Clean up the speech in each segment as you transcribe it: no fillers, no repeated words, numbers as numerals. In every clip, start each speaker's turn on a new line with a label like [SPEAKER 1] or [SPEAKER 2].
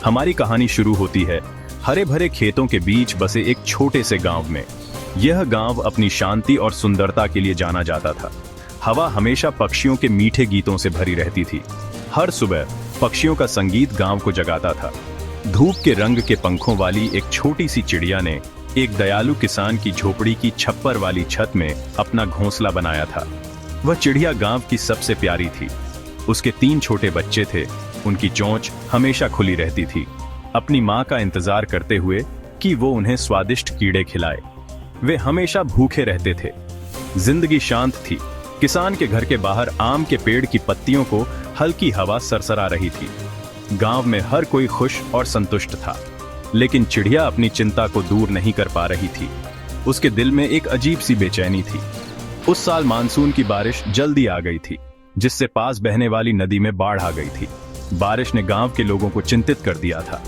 [SPEAKER 1] हमारी कहानी शुरू होती है हरे भरे खेतों के बीच बसे एक छोटे से गांव में। यह गांव अपनी शांति और सुंदरता के लिए जाना जाता था। हवा हमेशा पक्षियों के मीठे गीतों से भरी रहती थी। हर सुबह पक्षियों का संगीत गांव को जगाता था। धूप के रंग के पंखों वाली एक छोटी सी चिड़िया ने एक दयालु किसान की झोपड़ी की छप्पर वाली छत में अपना घोंसला बनाया था। वह चिड़िया गांव की सबसे प्यारी थी। उसके 3 छोटे बच्चे थे। उनकी चोंच हमेशा खुली रहती थी, अपनी माँ का इंतजार करते हुए कि वो उन्हें स्वादिष्ट कीड़े खिलाए। वे हमेशा भूखे रहते थे। जिंदगी शांत थी। किसान के घर के बाहर आम के पेड़ की पत्तियों को हल्की हवा सरसरा रही थी। गांव में हर कोई खुश और संतुष्ट था, लेकिन चिड़िया अपनी चिंता को दूर नहीं कर पा रही थी। उसके दिल में एक अजीब सी बेचैनी थी। उस साल मानसून की बारिश जल्दी आ गई थी, जिससे पास बहने वाली नदी में बाढ़ आ गई थी। बारिश ने गांव के लोगों को चिंतित कर दिया था।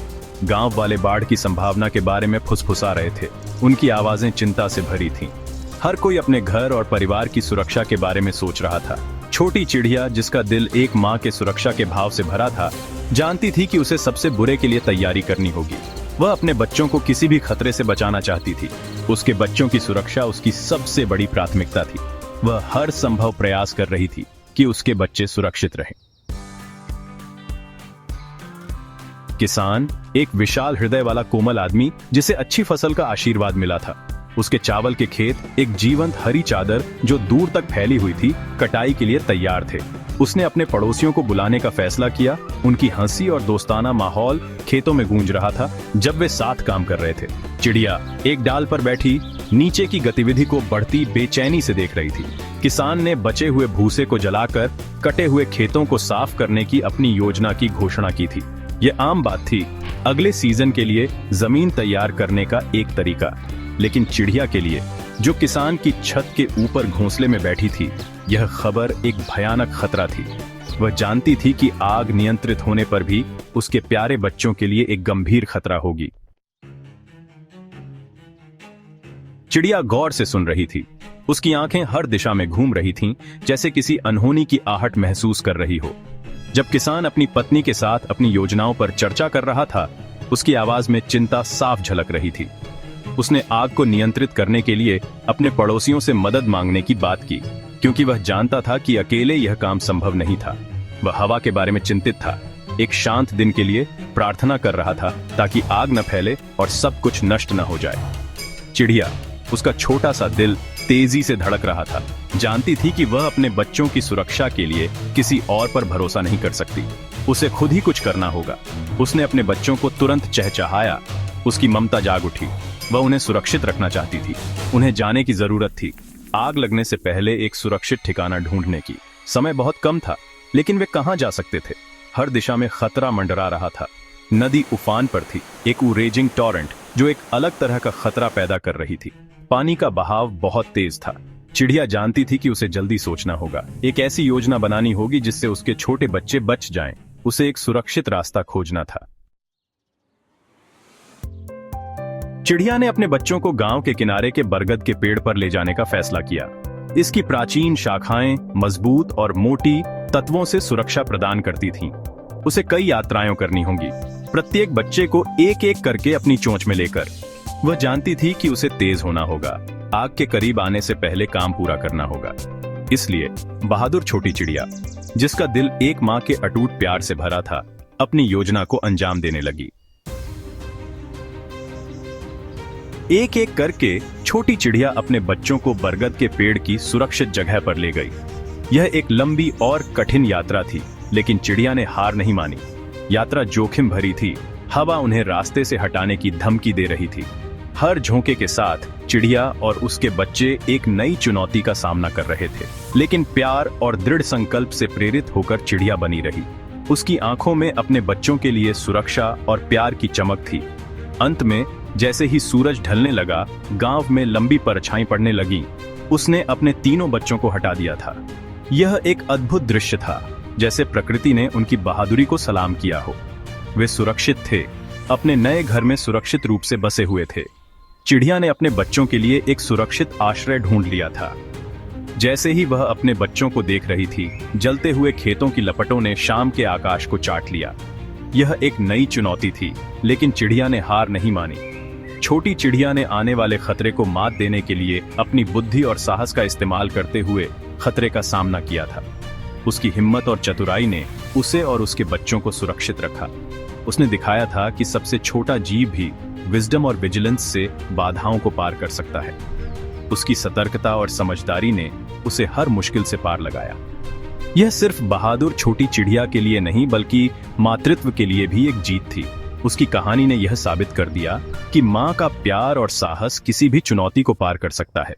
[SPEAKER 1] गांव वाले बाढ़ की संभावना के बारे में फुसफुसा रहे थे। उनकी आवाजें चिंता से भरी थीं। हर कोई अपने घर और परिवार की सुरक्षा के बारे में सोच रहा था। छोटी चिड़िया, जिसका दिल एक माँ के सुरक्षा के भाव से भरा था, जानती थी कि उसे सबसे बुरे के लिए तैयारी करनी होगी। वह अपने बच्चों को किसी भी खतरे से बचाना चाहती थी। उसके बच्चों की सुरक्षा उसकी सबसे बड़ी प्राथमिकता थी। वह हर संभव प्रयास कर रही थी कि उसके बच्चे सुरक्षित रहें। किसान एक विशाल हृदय वाला कोमल आदमी, जिसे अच्छी फसल का आशीर्वाद मिला था। उसके चावल के खेत एक जीवंत हरी चादर जो दूर तक फैली हुई थी, कटाई के लिए तैयार थे। उसने अपने पड़ोसियों को बुलाने का फैसला किया। उनकी हंसी और दोस्ताना माहौल खेतों में गूंज रहा था जब वे साथ काम कर रहे थे। चिड़िया एक डाल पर बैठी नीचे की गतिविधि को बढ़ती बेचैनी से देख रही थी। किसान ने बचे हुए भूसे को जलाकर कटे हुए खेतों को साफ करने की अपनी योजना की घोषणा की थी। ये आम बात थी, अगले सीजन के लिए जमीन तैयार करने का एक तरीका। लेकिन चिड़िया के लिए, जो किसान की छत के ऊपर घोंसले में बैठी थी, यह खबर एक भयानक खतरा थी। वह जानती थी कि आग नियंत्रित होने पर भी उसके प्यारे बच्चों के लिए एक गंभीर खतरा होगी। चिड़िया गौर से सुन रही थी। उसकी आंखें हर दिशा में घूम रही थीं, जैसे किसी अनहोनी की आहट महसूस कर रही हो। जब किसान अपनी पत्नी के साथ अपनी योजनाओं पर चर्चा कर रहा था, उसकी आवाज में चिंता साफ झलक रही थी। उसने आग को नियंत्रित करने के लिए अपने पड़ोसियों से मदद मांगने की बात की, क्योंकि वह जानता था कि अकेले यह काम संभव नहीं था। वह हवा के बारे में चिंतित था, एक शांत दिन के लिए प्रार्थना कर रहा था ताकि आग न फैले और सब कुछ नष्ट न हो जाए। चिड़िया, उसका छोटा सा दिल तेजी से धड़क रहा था। जानती थी कि वह अपने बच्चों की सुरक्षा के लिए किसी और पर भरोसा नहीं कर सकती। उसे खुद ही कुछ करना होगा। उसने अपने बच्चों को तुरंत चहचहाया। उसकी ममता जाग उठी। वह उन्हें सुरक्षित रखना चाहती थी। उन्हें जाने की जरूरत थी, आग लगने से पहले एक सुरक्षित ठिकाना ढूंढने की। समय बहुत कम था, लेकिन वे कहां जा सकते थे? हर दिशा में खतरा मंडरा रहा था। नदी उफान पर थी, एक रेजिंग टॉरेंट जो एक अलग तरह का खतरा पैदा कर रही थी। पानी का बहाव बहुत तेज था। चिड़िया जानती थी कि उसे जल्दी सोचना होगा। एक ऐसी योजना बनानी होगी जिससे उसके छोटे बच्चे बच जाएं। उसे एक सुरक्षित रास्ता खोजना था। चिड़िया ने अपने बच्चों को गांव के किनारे के बरगद के पेड़ पर ले जाने का फैसला किया। इसकी प्राचीन शाखाएं मजबूत और मोटी तत्वों से सुरक्षा प्रदान करती थीं। उसे कई यात्राएं करनी होंगी, प्रत्येक बच्चे को एक एक करके अपनी चोंच में लेकर। वह जानती थी कि उसे तेज होना होगा, आग के करीब आने से पहले काम पूरा करना होगा। इसलिए बहादुर छोटी चिड़िया, जिसका दिल एक माँ के अटूट प्यार से भरा था, अपनी योजना को अंजाम देने लगी। एक एक करके छोटी चिड़िया अपने बच्चों को बरगद के पेड़ की सुरक्षित जगह पर ले गई। यह एक लंबी और कठिन यात्रा थी, लेकिन चिड़िया ने हार नहीं मानी। यात्रा जोखिम भरी थी। हवा उन्हें रास्ते से हटाने की धमकी दे रही थी। हर झोंके के साथ चिड़िया और उसके बच्चे एक नई चुनौती का सामना कर रहे थे, लेकिन प्यार और दृढ़ संकल्प से प्रेरित होकर चिड़िया बनी रही। उसकी आंखों में अपने बच्चों के लिए सुरक्षा और प्यार की चमक थी। अंत में जैसे ही सूरज ढलने लगा, गांव में लंबी परछाई पड़ने लगी। उसने अपने तीनों बच्चों को हटा दिया था। यह एक अद्भुत दृश्य था, जैसे प्रकृति ने उनकी बहादुरी को सलाम किया हो। वे सुरक्षित थे, अपने नए घर में सुरक्षित रूप से बसे हुए थे। चिड़िया ने अपने बच्चों के लिए एक सुरक्षित आश्रय ढूंढ लिया था। जैसे ही वह अपने बच्चों को देख रही थी, जलते हुए खेतों की लपटों ने शाम के आकाश को चाट लिया। यह एक नई चुनौती थी, लेकिन चिड़िया ने हार नहीं मानी। छोटी चिड़िया ने आने वाले खतरे को मात देने के लिए अपनी बुद्धि और साहस का इस्तेमाल करते हुए खतरे का सामना किया था। उसकी हिम्मत और चतुराई ने उसे और उसके बच्चों को सुरक्षित रखा। उसने दिखाया था कि सबसे छोटा जीव भी विजडम और विजिलेंस से बाधाओं को पार कर सकता है। उसकी सतर्कता और समझदारी ने उसे हर मुश्किल से पार लगाया। यह सिर्फ बहादुर छोटी चिड़िया के लिए नहीं, बल्कि मातृत्व के लिए भी एक जीत थी। उसकी कहानी ने यह साबित कर दिया कि माँ का प्यार और साहस किसी भी चुनौती को पार कर सकता है।